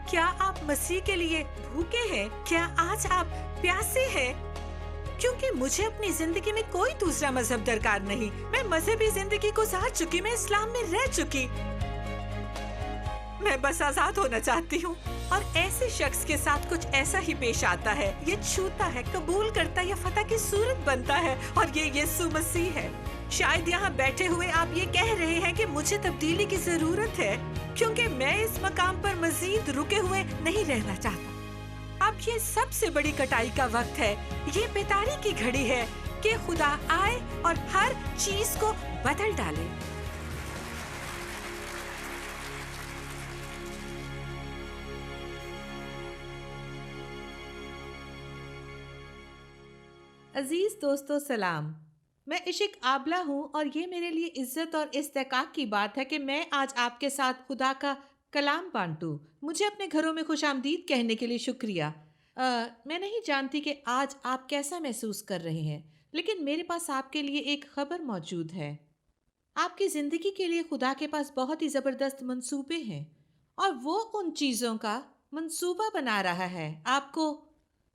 کیا آپ مسیح کے لیے بھوکے ہیں؟ کیا آج آپ پیاسے ہیں؟ کیونکہ مجھے اپنی زندگی میں کوئی دوسرا مذہب درکار نہیں. میں مذہبی زندگی گزار چکی، میں اسلام میں رہ چکی. میں بس آزاد ہونا چاہتی ہوں. اور ایسے شخص کے ساتھ کچھ ایسا ہی پیش آتا ہے. یہ چھوتا ہے، قبول کرتا ہے، یا فتح کی صورت بنتا ہے، اور یہ یسوع مسیح ہے. شاید یہاں بیٹھے ہوئے آپ یہ کہہ رہے ہیں کہ مجھے تبدیلی کی ضرورت ہے، کیونکہ میں اس مقام پر مزید رکے ہوئے نہیں رہنا چاہتا. اب یہ سب سے بڑی کٹائی کا وقت ہے. یہ بیداری کی گھڑی ہے کہ خدا آئے اور ہر چیز کو بدل ڈالے. عزیز دوستو سلام. میں عشق آبلہ ہوں، اور یہ میرے لیے عزت اور استحقاق کی بات ہے کہ میں آج آپ کے ساتھ خدا کا کلام بانٹوں. مجھے اپنے گھروں میں خوش آمدید کہنے کے لیے شکریہ. میں نہیں جانتی کہ آج آپ کیسا محسوس کر رہے ہیں، لیکن میرے پاس آپ کے لیے ایک خبر موجود ہے. آپ کی زندگی کے لیے خدا کے پاس بہت ہی زبردست منصوبے ہیں، اور وہ ان چیزوں کا منصوبہ بنا رہا ہے آپ کو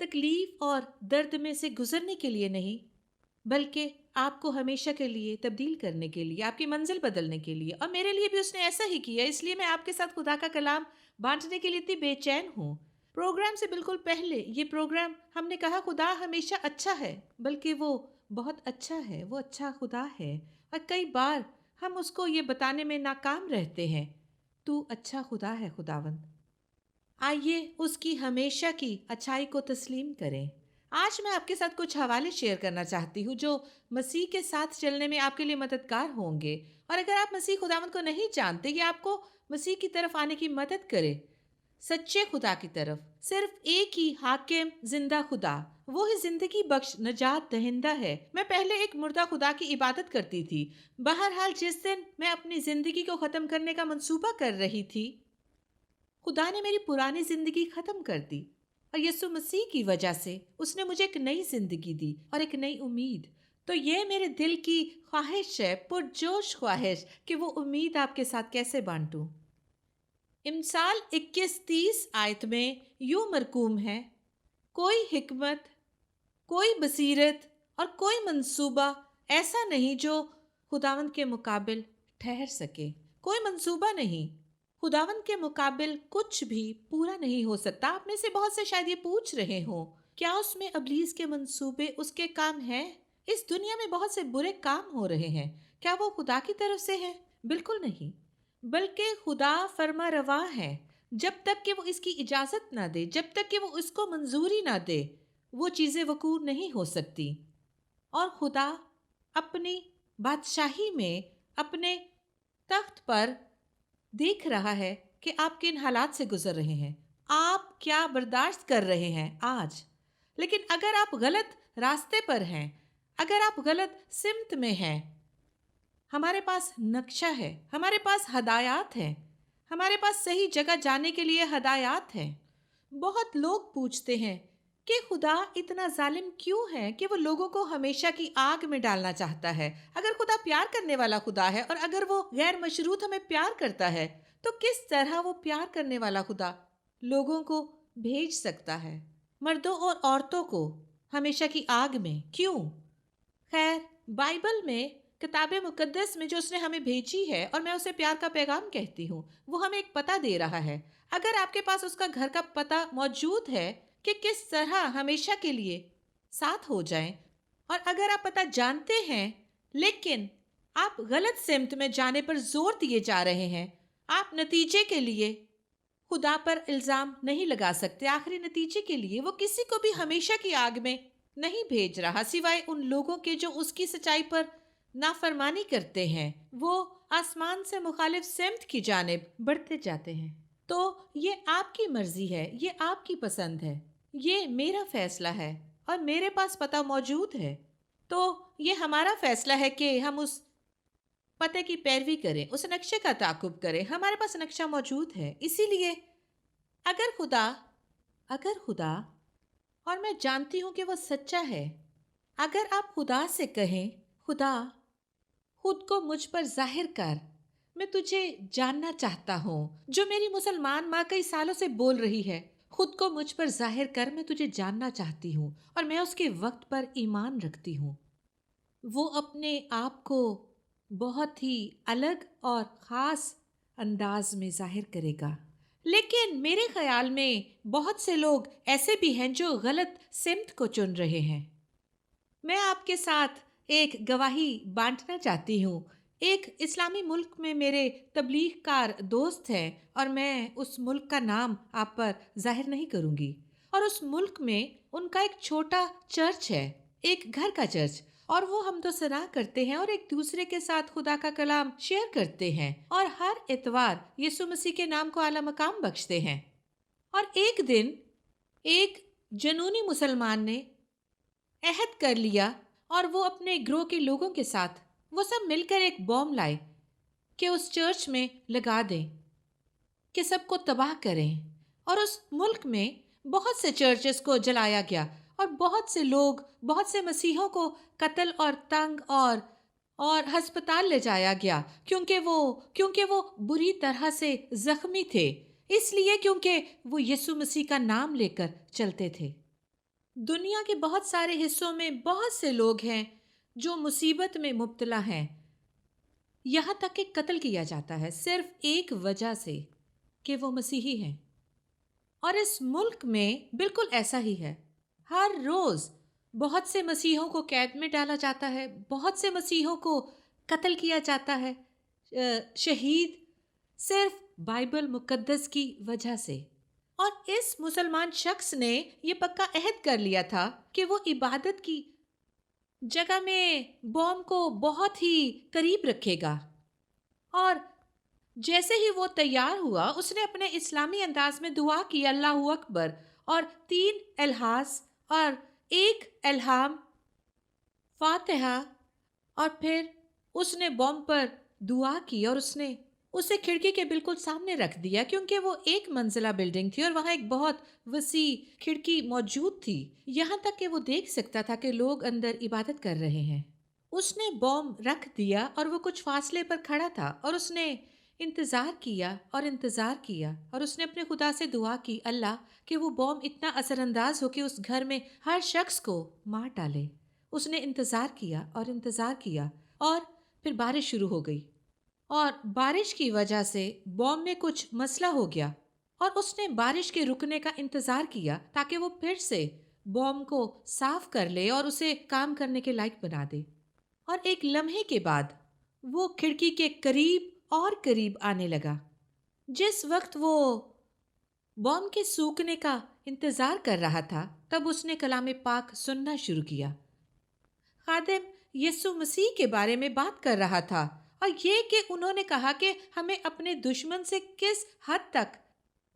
تکلیف اور درد میں سے گزرنے کے لیے نہیں، بلکہ آپ کو ہمیشہ کے لیے تبدیل کرنے کے لیے، آپ کی منزل بدلنے کے لیے. اور میرے لیے بھی اس نے ایسا ہی کیا، اس لیے میں آپ کے ساتھ خدا کا کلام بانٹنے کے لیے اتنی بے چین ہوں. پروگرام سے بالکل پہلے یہ پروگرام ہم نے کہا خدا ہمیشہ اچھا ہے، بلکہ وہ بہت اچھا ہے، وہ اچھا خدا ہے. اور کئی بار ہم اس کو یہ بتانے میں ناکام رہتے ہیں، تو اچھا خدا ہے خداوند. آئیے اس کی ہمیشہ کی اچھائی کو تسلیم کریں. آج میں آپ کے ساتھ کچھ حوالے شیئر کرنا چاہتی ہوں جو مسیح کے ساتھ چلنے میں آپ کے لیے مددگار ہوں گے. اور اگر آپ مسیح خداوند کو نہیں جانتے، یہ آپ کو مسیح کی طرف آنے کی مدد کرے، سچے خدا کی طرف. صرف ایک ہی حاکم زندہ خدا، وہ ہی زندگی بخش نجات دہندہ ہے. میں پہلے ایک مردہ خدا کی عبادت کرتی تھی. بہرحال جس دن میں اپنی زندگی کو ختم کرنے کا منصوبہ کر رہی تھی، خدا نے میری پرانی زندگی ختم کر دی، اور یسوع مسیح کی وجہ سے اس نے مجھے ایک نئی زندگی دی اور ایک نئی امید. تو یہ میرے دل کی خواہش ہے، پرجوش خواہش، کہ وہ امید آپ کے ساتھ کیسے بانٹوں. امثال 21:30 آیت میں یوں مرقوم ہے: کوئی حکمت، کوئی بصیرت اور کوئی منصوبہ ایسا نہیں جو خداوند کے مقابل ٹھہر سکے. کوئی منصوبہ نہیں، خداوند کے مقابل کچھ بھی پورا نہیں ہو سکتا. آپ میں سے بہت سے شاید یہ پوچھ رہے ہوں، کیا اس میں ابلیس کے منصوبے، اس کے کام ہیں؟ اس دنیا میں بہت سے برے کام ہو رہے ہیں، کیا وہ خدا کی طرف سے ہیں؟ بالکل نہیں، بلکہ خدا فرما روا ہے. جب تک کہ وہ اس کی اجازت نہ دے، جب تک کہ وہ اس کو منظوری نہ دے، وہ چیزیں وقوع نہیں ہو سکتی. اور خدا اپنی بادشاہی میں، اپنے تخت پر دیکھ رہا ہے کہ آپ کن حالات سے گزر رہے ہیں، آپ کیا برداشت کر رہے ہیں آج. لیکن اگر آپ غلط راستے پر ہیں، اگر آپ غلط سمت میں ہیں، ہمارے پاس نقشہ ہے، ہمارے پاس ہدایات ہیں، ہمارے پاس صحیح جگہ جانے کے لیے ہدایات ہیں. بہت لوگ پوچھتے ہیں کہ خدا اتنا ظالم کیوں ہے کہ وہ لوگوں کو ہمیشہ کی آگ میں ڈالنا چاہتا ہے. اگر خدا پیار کرنے والا خدا ہے، اور اگر وہ غیر مشروط ہمیں پیار کرتا ہے، تو کس طرح وہ پیار کرنے والا خدا لوگوں کو بھیج سکتا ہے، مردوں اور عورتوں کو ہمیشہ کی آگ میں؟ کیوں؟ خیر، بائبل میں، کتاب مقدس میں جو اس نے ہمیں بھیجی ہے، اور میں اسے پیار کا پیغام کہتی ہوں، وہ ہمیں ایک پتہ دے رہا ہے. اگر آپ کے پاس اس کا گھر کا پتہ موجود ہے کہ کس طرح ہمیشہ کے لیے ساتھ ہو جائیں، اور اگر آپ پتہ جانتے ہیں لیکن آپ غلط سمت میں جانے پر زور دیے جا رہے ہیں، آپ نتیجے کے لیے خدا پر الزام نہیں لگا سکتے. آخری نتیجے کے لیے وہ کسی کو بھی ہمیشہ کی آگ میں نہیں بھیج رہا، سوائے ان لوگوں کے جو اس کی سچائی پر نافرمانی کرتے ہیں، وہ آسمان سے مخالف سمت کی جانب بڑھتے جاتے ہیں. تو یہ آپ کی مرضی ہے، یہ آپ کی پسند ہے، یہ میرا فیصلہ ہے، اور میرے پاس پتہ موجود ہے. تو یہ ہمارا فیصلہ ہے کہ ہم اس پتے کی پیروی کریں، اس نقشے کا تعاقب کریں. ہمارے پاس نقشہ موجود ہے. اسی لیے اگر خدا، اور میں جانتی ہوں کہ وہ سچا ہے، اگر آپ خدا سے کہیں، خدا خود کو مجھ پر ظاہر کر، میں تجھے جاننا چاہتا ہوں، جو میری مسلمان ماں کئی سالوں سے بول رہی ہے۔ خود کو مجھ پر ظاہر کر، میں تجھے جاننا چاہتی ہوں اور میں اس کے وقت پر ایمان رکھتی ہوں۔ وہ اپنے آپ کو بہت ہی الگ اور خاص انداز میں ظاہر کرے گا، لیکن میرے خیال میں بہت سے لوگ ایسے بھی ہیں جو غلط سمت کو چن رہے ہیں۔ میں آپ کے ساتھ ایک گواہی بانٹنا چاہتی ہوں۔ ایک اسلامی ملک میں میرے تبلیغ کار دوست ہیں اور میں اس ملک کا نام آپ پر ظاہر نہیں کروں گی، اور اس ملک میں ان کا ایک چھوٹا چرچ ہے، ایک گھر کا چرچ، اور وہ حمد و ثنا کرتے ہیں اور ایک دوسرے کے ساتھ خدا کا کلام شیئر کرتے ہیں اور ہر اتوار یسوع مسیح کے نام کو اعلیٰ مقام بخشتے ہیں۔ اور ایک دن ایک جنونی مسلمان نے عہد کر لیا اور وہ اپنے گروہ کے لوگوں کے ساتھ وہ سب مل کر ایک بم لائے کہ اس چرچ میں لگا دیں، کہ سب کو تباہ کریں، اور اس ملک میں بہت سے چرچز کو جلایا گیا اور بہت سے لوگ، بہت سے مسیحوں کو قتل اور تنگ اور ہسپتال لے جایا گیا، کیونکہ وہ بری طرح سے زخمی تھے، اس لیے کیونکہ وہ یسوع مسیح کا نام لے کر چلتے تھے۔ دنیا کے بہت سارے حصوں میں بہت سے لوگ ہیں جو مصیبت میں مبتلا ہیں، یہاں تک کہ قتل کیا جاتا ہے صرف ایک وجہ سے کہ وہ مسیحی ہیں۔ اور اس ملک میں بالکل ایسا ہی ہے، ہر روز بہت سے مسیحوں کو قید میں ڈالا جاتا ہے، بہت سے مسیحوں کو قتل کیا جاتا ہے، شہید، صرف بائبل مقدس کی وجہ سے۔ اور اس مسلمان شخص نے یہ پکا عہد کر لیا تھا کہ وہ عبادت کی جگہ میں بوم کو بہت ہی قریب رکھے گا، اور جیسے ہی وہ تیار ہوا اس نے اپنے اسلامی انداز میں دعا کی، اللہ اکبر، اور 3 الہاس اور 1 الہام، فاتحہ، اور پھر اس نے بوم پر دعا کی اور اس نے اسے کھڑکی کے بالکل سامنے رکھ دیا، کیونکہ وہ 1 منزلہ بلڈنگ تھی اور وہاں ایک بہت وسیع کھڑکی موجود تھی، یہاں تک کہ وہ دیکھ سکتا تھا کہ لوگ اندر عبادت کر رہے ہیں۔ اس نے بوم رکھ دیا اور وہ کچھ فاصلے پر کھڑا تھا اور اس نے انتظار کیا اور انتظار کیا، اور اس نے اپنے خدا سے دعا کی، اللہ، کہ وہ بوم اتنا اثر انداز ہو کہ اس گھر میں ہر شخص کو مار ڈالے۔ اس نے انتظار کیا اور انتظار کیا، اور پھر بارش شروع ہو گئی، اور بارش کی وجہ سے بوم میں کچھ مسئلہ ہو گیا، اور اس نے بارش کے رکنے کا انتظار کیا تاکہ وہ پھر سے بوم کو صاف کر لے اور اسے کام کرنے کے لائق بنا دے۔ اور ایک لمحے کے بعد وہ کھڑکی کے قریب اور قریب آنے لگا۔ جس وقت وہ بوم کے سوکھنے کا انتظار کر رہا تھا، تب اس نے کلام پاک سننا شروع کیا۔ خادم یسوع مسیح کے بارے میں بات کر رہا تھا، اور یہ کہ انہوں نے کہا کہ ہمیں اپنے دشمن سے کس حد تک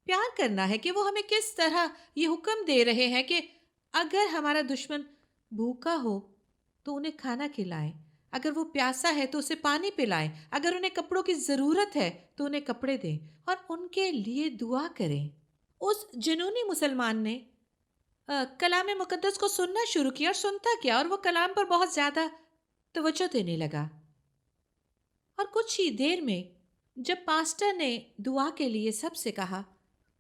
پیار کرنا ہے، کہ وہ ہمیں کس طرح یہ حکم دے رہے ہیں کہ اگر ہمارا دشمن بھوکا ہو تو انہیں کھانا کھلائیں، اگر وہ پیاسا ہے تو اسے پانی پلائیں، اگر انہیں کپڑوں کی ضرورت ہے تو انہیں کپڑے دیں اور ان کے لیے دعا کریں۔ اس جنونی مسلمان نے کلام مقدس کو سننا شروع کیا اور سنتا کیا، اور وہ کلام پر بہت زیادہ توجہ دینے لگا۔ اور کچھ ہی دیر میں جب پاسٹر نے دعا کے لیے سب سے کہا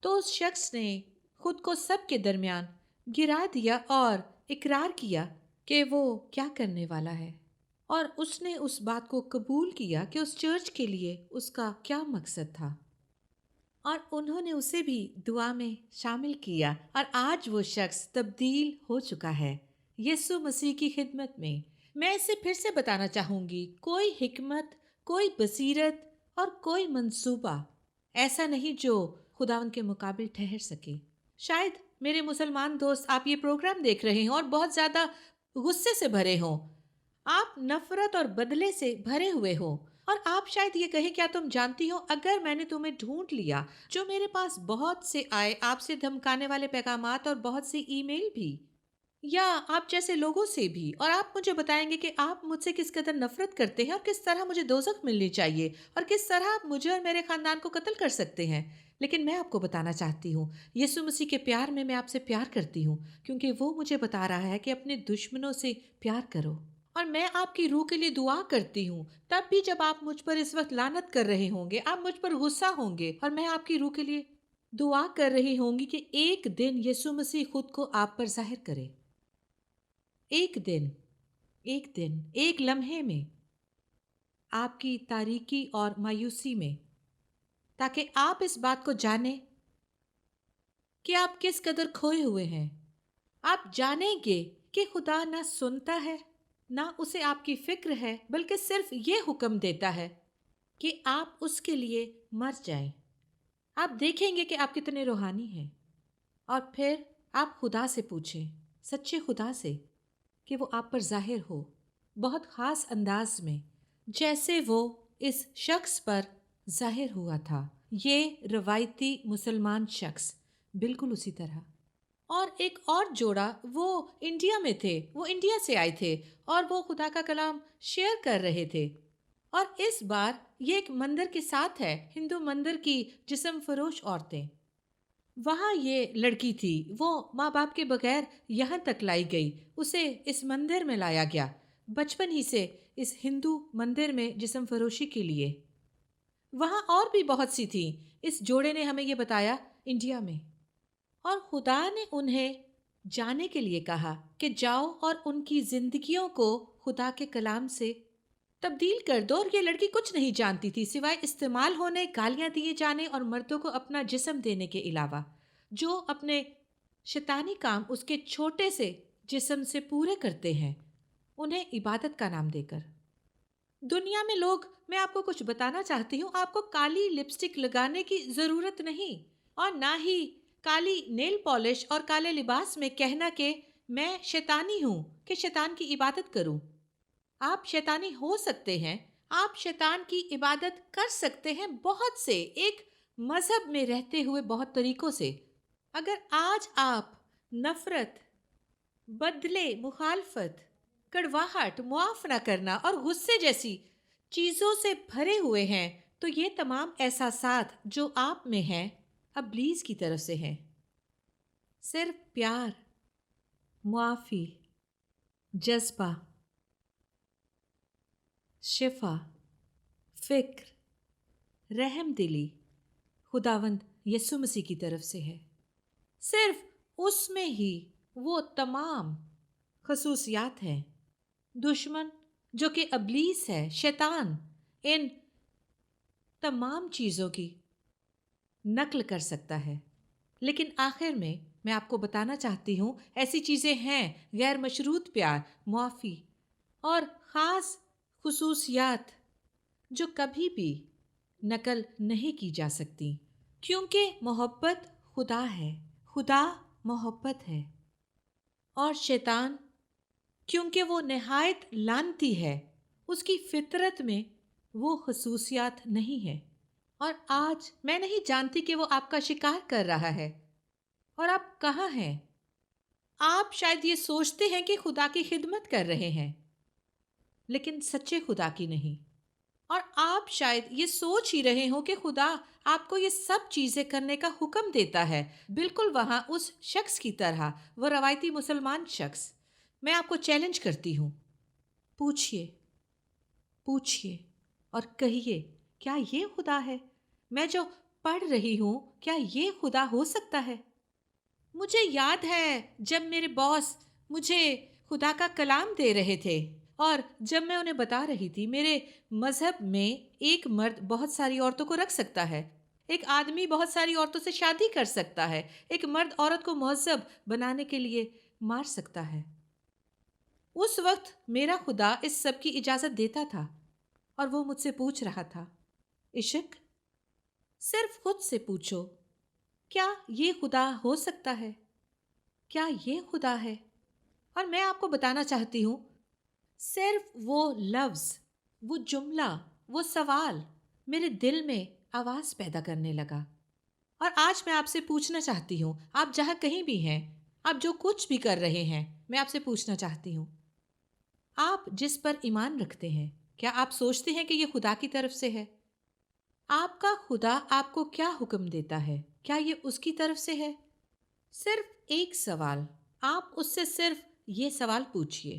تو اس شخص نے خود کو سب کے درمیان گرا دیا اور اقرار کیا کہ وہ کیا کرنے والا ہے، اور اس نے اس بات کو قبول کیا کہ اس چرچ کے لیے اس کا کیا مقصد تھا، اور انہوں نے اسے بھی دعا میں شامل کیا، اور آج وہ شخص تبدیل ہو چکا ہے یسوع مسیح کی خدمت میں۔ میں اسے پھر سے بتانا چاہوں گی، کوئی حکمت، کوئی بصیرت اور کوئی منصوبہ ایسا نہیں جو خداوند کے مقابل ٹھہر سکے۔ شاید میرے مسلمان دوست آپ یہ پروگرام دیکھ رہے ہوں اور بہت زیادہ غصے سے بھرے ہوں، آپ نفرت اور بدلے سے بھرے ہوئے ہوں، اور آپ شاید یہ کہیں، کیا تم جانتی ہو اگر میں نے تمہیں ڈھونڈ لیا، جو میرے پاس بہت سے آئے آپ سے دھمکانے والے پیغامات اور بہت سی ای میل بھی، یا آپ جیسے لوگوں سے بھی، اور آپ مجھے بتائیں گے کہ آپ مجھ سے کس قدر نفرت کرتے ہیں اور کس طرح مجھے دوزخ ملنی چاہیے اور کس طرح آپ مجھے اور میرے خاندان کو قتل کر سکتے ہیں، لیکن میں آپ کو بتانا چاہتی ہوں یسوع مسیح کے پیار میں آپ سے پیار کرتی ہوں، کیونکہ وہ مجھے بتا رہا ہے کہ اپنے دشمنوں سے پیار کرو۔ اور میں آپ کی روح کے لیے دعا کرتی ہوں، تب بھی جب آپ مجھ پر اس وقت لعنت کر رہے ہوں گے، آپ مجھ پر غصہ ہوں گے، اور میں آپ کی روح کے لیے دعا کر رہی ہوں گی کہ ایک دن یسوع مسیح خود کو آپ پر ظاہر کرے۔ ایک دن، ایک لمحے میں، آپ کی تاریکی اور مایوسی میں، تاکہ آپ اس بات کو جانیں کہ آپ کس قدر کھوئے ہوئے ہیں۔ آپ جانیں گے کہ خدا نہ سنتا ہے، نہ اسے آپ کی فکر ہے، بلکہ صرف یہ حکم دیتا ہے کہ آپ اس کے لیے مر جائیں۔ آپ دیکھیں گے کہ آپ کتنے روحانی ہیں، اور پھر آپ خدا سے پوچھیں، سچے خدا سے، کہ وہ آپ پر ظاہر ہو بہت خاص انداز میں، جیسے وہ اس شخص پر ظاہر ہوا تھا، یہ روایتی مسلمان شخص، بالکل اسی طرح۔ اور ایک اور جوڑا، وہ انڈیا میں تھے، وہ انڈیا سے آئے تھے، اور وہ خدا کا کلام شیئر کر رہے تھے۔ اور اس بار یہ ایک مندر کے ساتھ ہے، ہندو مندر کی جسم فروش عورتیں۔ وہاں یہ لڑکی تھی، وہ ماں باپ کے بغیر یہاں تک لائی گئی، اسے اس مندر میں لایا گیا بچپن ہی سے، اس ہندو مندر میں جسم فروشی کے لیے۔ وہاں اور بھی بہت سی تھیں، اس جوڑے نے ہمیں یہ بتایا، انڈیا میں۔ اور خدا نے انہیں جانے کے لیے کہا کہ جاؤ اور ان کی زندگیوں کو خدا کے کلام سے تبدیل کر دو۔ اور یہ لڑکی کچھ نہیں جانتی تھی سوائے استعمال ہونے، گالیاں دیے جانے اور مردوں کو اپنا جسم دینے کے علاوہ، جو اپنے شیطانی کام اس کے چھوٹے سے جسم سے پورے کرتے ہیں، انہیں عبادت کا نام دے کر۔ دنیا میں لوگ، میں آپ کو کچھ بتانا چاہتی ہوں، آپ کو کالی لپسٹک لگانے کی ضرورت نہیں، اور نہ ہی کالی نیل پالش اور کالے لباس میں کہنا کہ میں شیطانی ہوں، کہ شیطان کی عبادت کروں۔ آپ شیطانی ہو سکتے ہیں، آپ شیطان کی عبادت کر سکتے ہیں بہت سے، ایک مذہب میں رہتے ہوئے بہت طریقوں سے۔ اگر آج آپ نفرت، بدلے، مخالفت، کڑواہٹ، معاف نہ کرنا اور غصے جیسی چیزوں سے بھرے ہوئے ہیں، تو یہ تمام احساسات جو آپ میں ہیں ابلیس کی طرف سے ہیں۔ صرف پیار، معافی، جذبہ، شفا، فکر، رحم دلی خداوند یسوع مسیح کی طرف سے ہے۔ صرف اس میں ہی وہ تمام خصوصیات ہیں۔ دشمن جو کہ ابلیس ہے، شیطان، ان تمام چیزوں کی نقل کر سکتا ہے۔ لیکن آخر میں آپ کو بتانا چاہتی ہوں، ایسی چیزیں ہیں، غیر مشروط پیار، معافی اور خاص خصوصیات جو کبھی بھی نقل نہیں کی جا سکتی، کیونکہ محبت خدا ہے، خدا محبت ہے، اور شیطان کیونکہ وہ نہایت لعنتی ہے، اس کی فطرت میں وہ خصوصیات نہیں ہے۔ اور آج میں نہیں جانتی کہ وہ آپ کا شکار کر رہا ہے، اور آپ کہاں ہیں؟ آپ شاید یہ سوچتے ہیں کہ خدا کی خدمت کر رہے ہیں، لیکن سچے خدا کی نہیں۔ اور آپ شاید یہ سوچ ہی رہے ہوں کہ خدا آپ کو یہ سب چیزیں کرنے کا حکم دیتا ہے، بالکل وہاں اس شخص کی طرح، وہ روایتی مسلمان شخص۔ میں آپ کو چیلنج کرتی ہوں، پوچھئے اور کہیے، کیا یہ خدا ہے؟ میں جو پڑھ رہی ہوں، کیا یہ خدا ہو سکتا ہے؟ مجھے یاد ہے جب میرے باس مجھے خدا کا کلام دے رہے تھے، اور جب میں انہیں بتا رہی تھی، میرے مذہب میں ایک مرد بہت ساری عورتوں کو رکھ سکتا ہے، ایک آدمی بہت ساری عورتوں سے شادی کر سکتا ہے، ایک مرد عورت کو مہذب بنانے کے لیے مار سکتا ہے۔ اس وقت میرا خدا اس سب کی اجازت دیتا تھا، اور وہ مجھ سے پوچھ رہا تھا، عشق، صرف خود سے پوچھو، کیا یہ خدا ہو سکتا ہے؟ کیا یہ خدا ہے؟ اور میں آپ کو بتانا چاہتی ہوں، صرف وہ لفظ، وہ جملہ، وہ سوال میرے دل میں آواز پیدا کرنے لگا۔ اور آج میں آپ سے پوچھنا چاہتی ہوں، آپ جہاں کہیں بھی ہیں، آپ جو کچھ بھی کر رہے ہیں، میں آپ سے پوچھنا چاہتی ہوں، آپ جس پر ایمان رکھتے ہیں، کیا آپ سوچتے ہیں کہ یہ خدا کی طرف سے ہے؟ آپ کا خدا آپ کو کیا حکم دیتا ہے؟ کیا یہ اس کی طرف سے ہے؟ صرف ایک سوال، آپ اس سے صرف یہ سوال پوچھئے،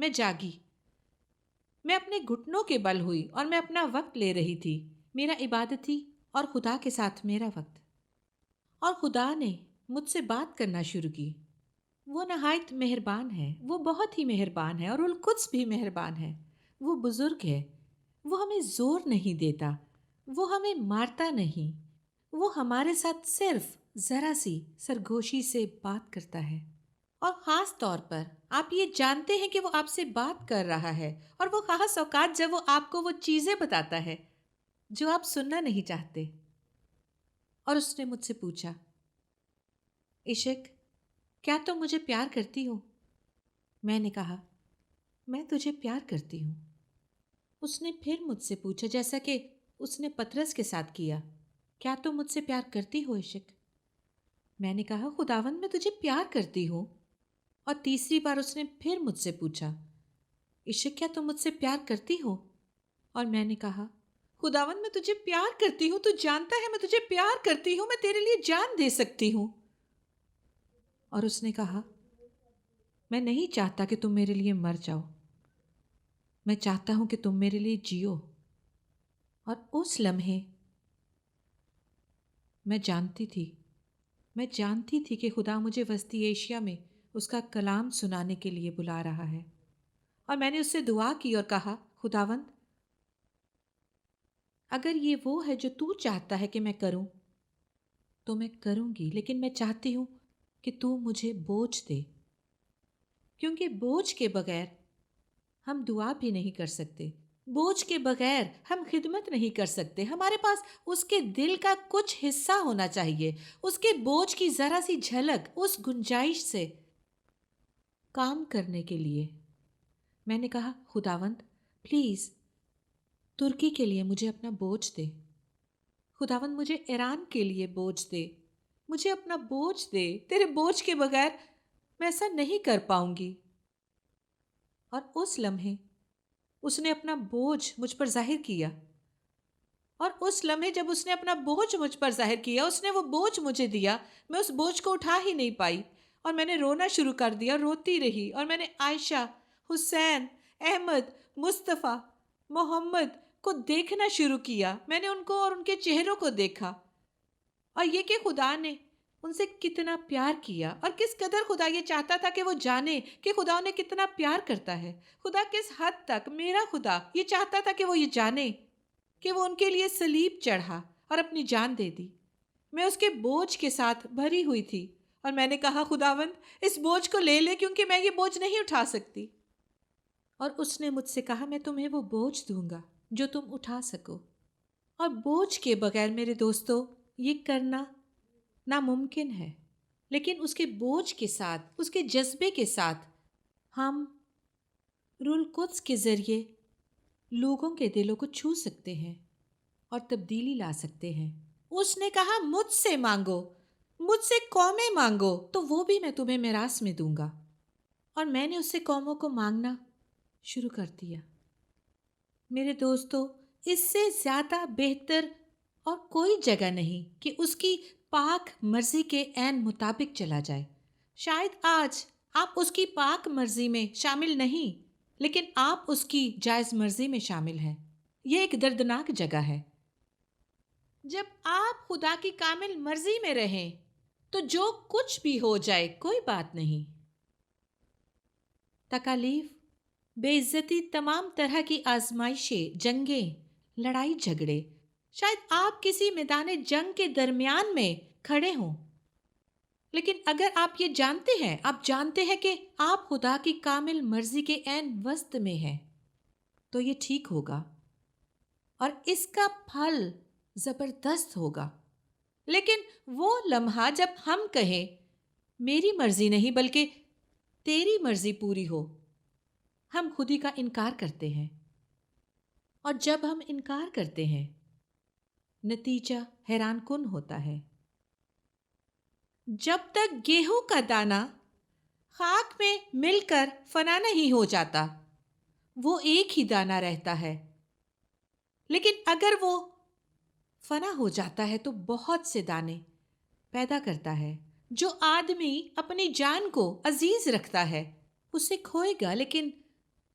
میں جاگی، میں اپنے گھٹنوں کے بل ہوئی اور میں اپنا وقت لے رہی تھی، میرا عبادتی اور خدا کے ساتھ میرا وقت۔ اور خدا نے مجھ سے بات کرنا شروع کی۔ وہ نہایت مہربان ہے، وہ بہت ہی مہربان ہے، اور القدس بھی مہربان ہے۔ وہ بزرگ ہے، وہ ہمیں زور نہیں دیتا، وہ ہمیں مارتا نہیں، وہ ہمارے ساتھ صرف ذرا سی سرگوشی سے بات کرتا ہے۔ اور خاص طور پر آپ یہ جانتے ہیں کہ وہ آپ سے بات کر رہا ہے، اور وہ خاص اوقات جب وہ آپ کو وہ چیزیں بتاتا ہے جو آپ سننا نہیں چاہتے۔ اور اس نے مجھ سے پوچھا، عشق، کیا تم مجھے پیار کرتی ہو؟ میں نے کہا، میں تجھے پیار کرتی ہوں۔ اس نے پھر مجھ سے پوچھا، جیسا کہ اس نے پطرس کے ساتھ کیا، کیا تم مجھ سے پیار کرتی ہو عشق؟ میں نے کہا، خداوند میں تجھے پیار کرتی ہوں۔ اور تیسری بار اس نے پھر مجھ سے پوچھا، عشق، کیا تم مجھ سے پیار کرتی ہو؟ اور میں نے کہا، خداوند میں تجھے پیار کرتی ہوں، تو جانتا ہے میں تجھے پیار کرتی ہوں، میں تیرے لیے جان دے سکتی ہوں۔ اور اس نے کہا، میں نہیں چاہتا کہ تم میرے لیے مر جاؤ، میں چاہتا ہوں کہ تم میرے لیے جیو۔ اور اس لمحے میں جانتی تھی کہ خدا مجھے وسطی ایشیا میں اس کا کلام سنانے کے لیے بلا رہا ہے۔ اور میں نے اس سے دعا کی اور کہا، خداوند، اگر یہ وہ ہے جو تو چاہتا ہے کہ میں کروں تو میں کروں گی، لیکن میں چاہتی ہوں کہ تو مجھے بوجھ دے، کیونکہ بوجھ کے بغیر ہم دعا بھی نہیں کر سکتے، بوجھ کے بغیر ہم خدمت نہیں کر سکتے۔ ہمارے پاس اس کے دل کا کچھ حصہ ہونا چاہیے، اس کے بوجھ کی ذرا سی جھلک، اس گنجائش سے کام کرنے کے لیے۔ میں نے کہا، خداوند پلیز ترکی کے لیے مجھے اپنا بوجھ دے، خداوند مجھے ایران کے لیے بوجھ دے، مجھے اپنا بوجھ دے، تیرے بوجھ کے بغیر میں ایسا نہیں کر پاؤں گی۔ اور اس لمحے اس نے اپنا بوجھ مجھ پر ظاہر کیا، اور اس لمحے جب اس نے اپنا بوجھ مجھ پر ظاہر کیا، اس نے وہ بوجھ مجھے دیا، میں اس بوجھ کو اٹھا ہی نہیں پائی، اور میں نے رونا شروع کر دیا، روتی رہی، اور میں نے عائشہ، حسین، احمد، مصطفیٰ، محمد کو دیکھنا شروع کیا۔ میں نے ان کو اور ان کے چہروں کو دیکھا، اور یہ کہ خدا نے ان سے کتنا پیار کیا، اور کس قدر خدا یہ چاہتا تھا کہ وہ جانے کہ خدا انہیں کتنا پیار کرتا ہے۔ خدا کس حد تک، میرا خدا یہ چاہتا تھا کہ وہ یہ جانے کہ وہ ان کے لیے صلیب چڑھا اور اپنی جان دے دی۔ میں اس کے بوجھ کے ساتھ بھری ہوئی تھی، اور میں نے کہا، خداوند اس بوجھ کو لے لے، کیونکہ میں یہ بوجھ نہیں اٹھا سکتی۔ اور اس نے مجھ سے کہا، میں تمہیں وہ بوجھ دوں گا جو تم اٹھا سکو۔ اور بوجھ کے بغیر میرے دوستو یہ کرنا ناممکن ہے، لیکن اس کے بوجھ کے ساتھ، اس کے جذبے کے ساتھ ہم روح القدس کے ذریعے لوگوں کے دلوں کو چھو سکتے ہیں اور تبدیلی لا سکتے ہیں۔ اس نے کہا، مجھ سے مانگو، مجھ سے قومیں مانگو تو وہ بھی میں تمہیں میراث میں دوں گا۔ اور میں نے اس سے قوموں کو مانگنا شروع کر دیا۔ میرے دوستو، اس سے زیادہ بہتر اور کوئی جگہ نہیں کہ اس کی پاک مرضی کے عین مطابق چلا جائے۔ شاید آج آپ اس کی پاک مرضی میں شامل نہیں، لیکن آپ اس کی جائز مرضی میں شامل ہیں۔ یہ ایک دردناک جگہ ہے۔ جب آپ خدا کی کامل مرضی میں رہیں تو جو کچھ بھی ہو جائے کوئی بات نہیں۔ تکالیف، بے عزتی، تمام طرح کی آزمائشیں، جنگیں، لڑائی جھگڑے، شاید آپ کسی میدان جنگ کے درمیان میں کھڑے ہوں، لیکن اگر آپ یہ جانتے ہیں کہ آپ خدا کی کامل مرضی کے عین وسط میں ہیں تو یہ ٹھیک ہوگا اور اس کا پھل زبردست ہوگا۔ لیکن وہ لمحہ جب ہم کہیں، میری مرضی نہیں بلکہ تیری مرضی پوری ہو، ہم خودی کا انکار کرتے ہیں۔ اور جب ہم انکار کرتے ہیں، نتیجہ حیران کن ہوتا ہے۔ جب تک گیہوں کا دانہ خاک میں مل کر فنا نہیں ہو جاتا، وہ ایک ہی دانہ رہتا ہے، لیکن اگر وہ فنا ہو جاتا ہے تو بہت سے دانے پیدا کرتا ہے۔ جو آدمی اپنی جان کو عزیز رکھتا ہے اسے کھوئے گا، لیکن